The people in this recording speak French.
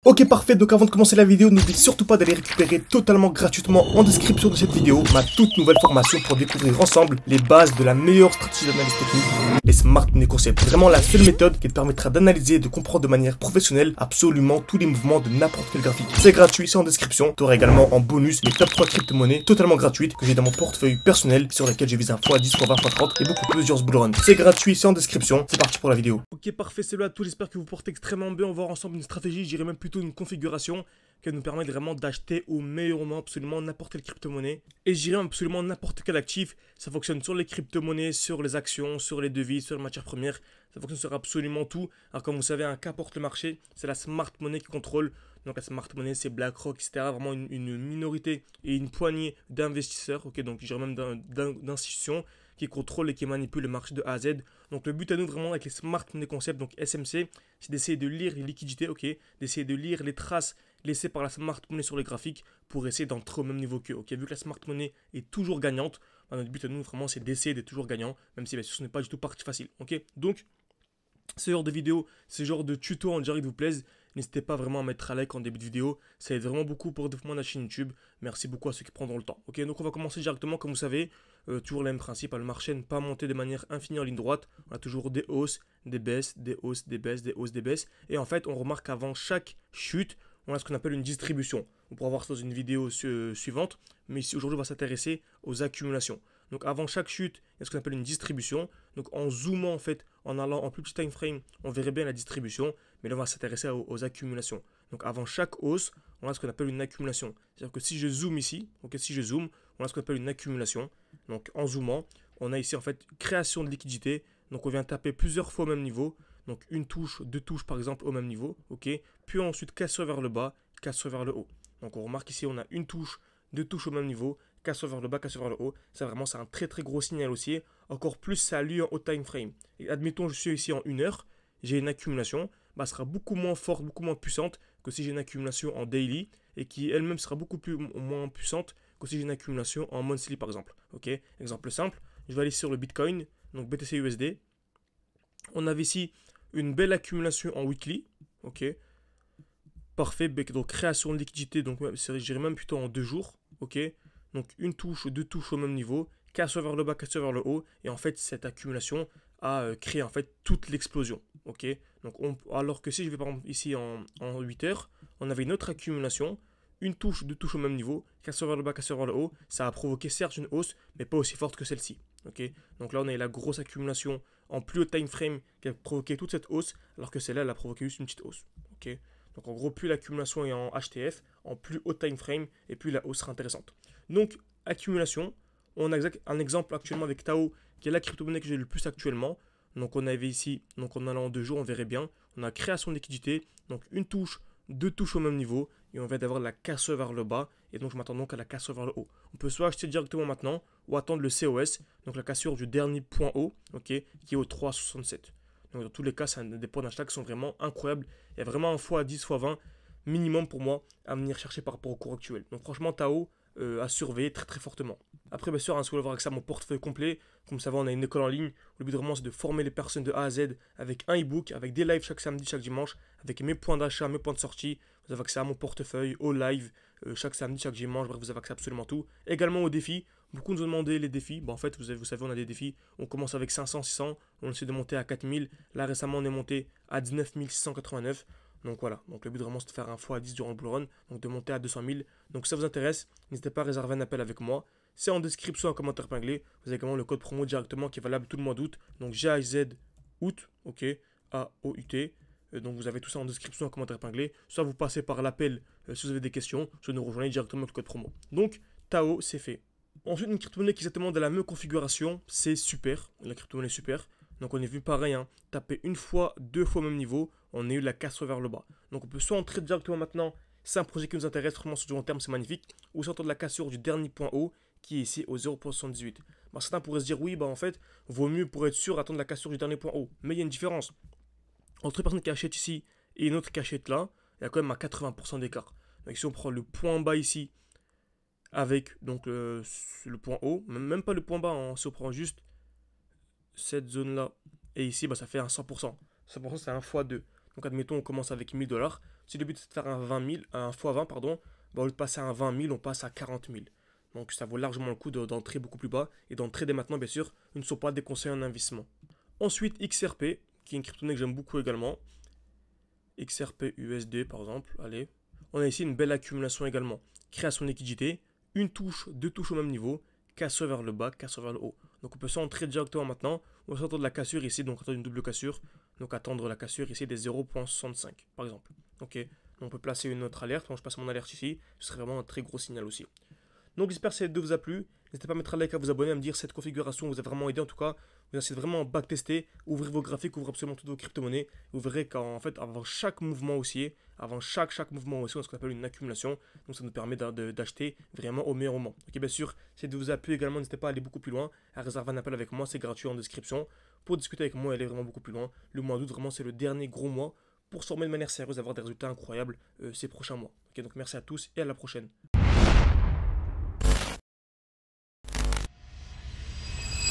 Ok parfait, donc avant de commencer la vidéo, n'oublie surtout pas d'aller récupérer totalement gratuitement en description de cette vidéo ma toute nouvelle formation pour découvrir ensemble les bases de la meilleure stratégie d'analyse technique, les Smart Money Concepts. Vraiment la seule méthode qui te permettra d'analyser et de comprendre de manière professionnelle absolument tous les mouvements de n'importe quel graphique. C'est gratuit, c'est en description. Tu auras également en bonus les top 3 crypto-monnaies totalement gratuites que j'ai dans mon portefeuille personnel sur lesquelles je vise un x10, x20, x30 et beaucoup plusieurs bull runs. C'est gratuit, c'est en description. C'est parti pour la vidéo. Ok parfait, salut à tous, j'espère que vous portez extrêmement bien. On va voir ensemble une stratégie, je dirais même plutôt une configuration qui nous permet vraiment d'acheter au meilleur moment absolument n'importe quelle crypto-monnaie. Et je dirais absolument n'importe quel actif. Ça fonctionne sur les crypto-monnaies, sur les actions, sur les devises, sur les matières premières. Ça fonctionne sur absolument tout. Alors comme vous savez, qu'importe le marché, c'est la smart money qui contrôle. Donc la smart money, c'est BlackRock, etc. Vraiment une minorité et une poignée d'investisseurs. Ok, donc je dirais même d'institutions qui contrôlent et qui manipulent le marché de A à Z. Donc le but à nous vraiment avec les Smart Money Concepts, donc SMC, c'est d'essayer de lire les liquidités, ok, d'essayer de lire les traces laissées par la Smart Money sur les graphiques pour essayer d'entrer au même niveau qu'eux. Ok, vu que la Smart Money est toujours gagnante, notre but à nous vraiment c'est d'essayer d'être toujours gagnant, même si bien sûr ce n'est pas du tout partie facile. Ok, donc ce genre de vidéo, ce genre de tuto en direct vous plaise, n'hésitez pas vraiment à mettre un like en début de vidéo, ça aide vraiment beaucoup pour le développement de la chaîne YouTube. Merci beaucoup à ceux qui prendront le temps. Ok, donc on va commencer directement, comme vous savez, toujours le même principe, le marché ne pas monter de manière infinie en ligne droite, on a toujours des hausses, des baisses, des hausses, des baisses, des hausses, des baisses, et en fait on remarque qu'avant chaque chute, on a ce qu'on appelle une distribution. On pourra voir ça dans une vidéo suivante, mais ici aujourd'hui on va s'intéresser aux accumulations. Donc avant chaque chute, il y a ce qu'on appelle une distribution. Donc en zoomant en fait, en allant en plus petit time frame, on verrait bien la distribution. Mais là on va s'intéresser aux accumulations. Donc avant chaque hausse, on a ce qu'on appelle une accumulation. C'est-à-dire que si je zoome ici, donc si je zoome, on a ce qu'on appelle une accumulation. Donc en zoomant, on a ici en fait création de liquidité. Donc on vient taper plusieurs fois au même niveau. Donc une touche, deux touches par exemple au même niveau. Ok. Puis ensuite cassure vers le bas, cassure vers le haut. Donc on remarque ici on a une touche, deux touches au même niveau, cassure vers le bas, cassure vers le haut. Ça vraiment c'est un très très gros signal haussier. Encore plus ça a lieu en haut time frame. Et admettons je suis ici en 1 heure, j'ai une accumulation, bah, sera beaucoup moins forte, beaucoup moins puissante que si j'ai une accumulation en daily et qui elle-même sera beaucoup moins puissante que si j'ai une accumulation en monthly par exemple. Ok, exemple simple, je vais aller sur le Bitcoin, donc BTC USD. On avait ici une belle accumulation en weekly, ok. Parfait, donc création de liquidité, donc je dirais même plutôt en 2 jours, ok. Donc une touche, deux touches au même niveau, cassure vers le bas, cassure vers le haut, et en fait cette accumulation a créé en fait toute l'explosion, ok. Donc alors que si je vais par exemple ici en 8 heures, on avait une autre accumulation, une touche, deux touches au même niveau, cassure vers le bas, cassure vers le haut, ça a provoqué certes une hausse, mais pas aussi forte que celle-ci, ok. Donc là on a eu la grosse accumulation en plus haut time frame qui a provoqué toute cette hausse, alors que celle-là elle a provoqué juste une petite hausse, ok. Donc en gros, plus l'accumulation est en HTF, en plus haut time frame, et plus la hausse sera intéressante. Donc, accumulation, on a un exemple actuellement avec Tao, qui est la crypto-monnaie que j'ai le plus actuellement. Donc on avait ici, donc en allant en 2 jours, on verrait bien, on a création de liquidité, donc une touche, deux touches au même niveau, et on vient d'avoir la cassure vers le bas, et donc je m'attends donc à la cassure vers le haut. On peut soit acheter directement maintenant, ou attendre le COS, donc la cassure du dernier point haut, ok, qui est au 3,67. Donc dans tous les cas, c'est des points d'achat qui sont vraiment incroyables. Il y a vraiment un x10, x20 minimum pour moi à venir chercher par rapport au cours actuel. Donc franchement, Tao à surveiller très très fortement. Après, bien sûr, si vous voulez avoir accès à mon portefeuille complet, comme vous savez, on a une école en ligne. Le but vraiment, c'est de former les personnes de A à Z avec un e-book, avec des lives chaque samedi, chaque dimanche, avec mes points d'achat, mes points de sortie. Vous avez accès à mon portefeuille, aux lives, chaque samedi, chaque dimanche. Bref, vous avez accès à absolument tout. Également aux défis. Beaucoup nous ont demandé les défis. En fait, vous savez, on a des défis. On commence avec 500, 600. On essaie de monter à 4000. Là, récemment, on est monté à 19 689. Donc voilà, donc le but vraiment c'est de faire un x10 durant le bull run, donc de monter à 200 000. Donc si ça vous intéresse, n'hésitez pas à réserver un appel avec moi. C'est en description, en commentaire épinglé. Vous avez également le code promo directement qui est valable tout le mois d'août. Donc GAZ août, ok, A-O-U-T. Donc vous avez tout ça en description, en commentaire épinglé. Soit vous passez par l'appel si vous avez des questions, soit nous rejoignez directement avec le code promo. Donc Tao, c'est fait. Ensuite, une crypto-monnaie qui est exactement de la même configuration, c'est super. La crypto-monnaie est super. Donc on est vu pareil, taper une fois, deux fois au même niveau, on a eu la cassure vers le bas. Donc on peut soit entrer directement maintenant, c'est un projet qui nous intéresse, vraiment sur du long terme, c'est magnifique, ou soit entendre la cassure du dernier point haut, qui est ici au 0,78. Bah, certains pourraient se dire, oui, bah en fait, vaut mieux pour être sûr attendre la cassure du dernier point haut. Mais il y a une différence. Entre une personne qui achète ici et une autre qui achète là, il y a quand même à 80% d'écart. Donc si on prend le point bas ici, avec donc le point haut, même pas le point bas, si on prend juste cette zone là et ici, bah, ça fait un 100%. 100% c'est un x2. Donc admettons on commence avec 1000$, Si le but c'est de faire un 20 000, un x20 pardon, bah, au lieu de passer à un 20 000, on passe à 40 000. Donc ça vaut largement le coup d'entrer beaucoup plus bas et d'entrer dès maintenant, bien sûr, ne sont pas déconseillés en investissement. Ensuite, XRP, qui est une crypto-monnaie que j'aime beaucoup également. XRP USD par exemple, allez. On a ici une belle accumulation également. Création de liquidité, une touche, deux touches au même niveau, cassure vers le bas, cassure vers le haut. Donc on peut s'entrer directement maintenant, on va s'attendre de la cassure ici, donc attendre une double cassure, donc attendre la cassure ici des 0.65 par exemple. Ok, donc on peut placer une autre alerte, donc je passe mon alerte ici, ce serait vraiment un très gros signal aussi. Donc j'espère que cette vidéo vous a plu. N'hésitez pas à mettre un like, à vous abonner, à me dire si cette configuration vous a vraiment aidé. En tout cas, vous essayez vraiment backtester, ouvrir vos graphiques, ouvrir absolument toutes vos crypto-monnaies. Vous verrez qu'en fait, avant chaque mouvement haussier, avant chaque mouvement haussier, on a ce qu'on appelle une accumulation. Donc ça nous permet d'acheter vraiment au meilleur moment. Ok, bien sûr, si cette vidéo vous a plu également, n'hésitez pas à aller beaucoup plus loin, à réserver un appel avec moi, c'est gratuit en description. Pour discuter avec moi, aller vraiment beaucoup plus loin. Le mois d'août, vraiment, c'est le dernier gros mois pour se former de manière sérieuse, avoir des résultats incroyables ces prochains mois. Ok, donc merci à tous et à la prochaine.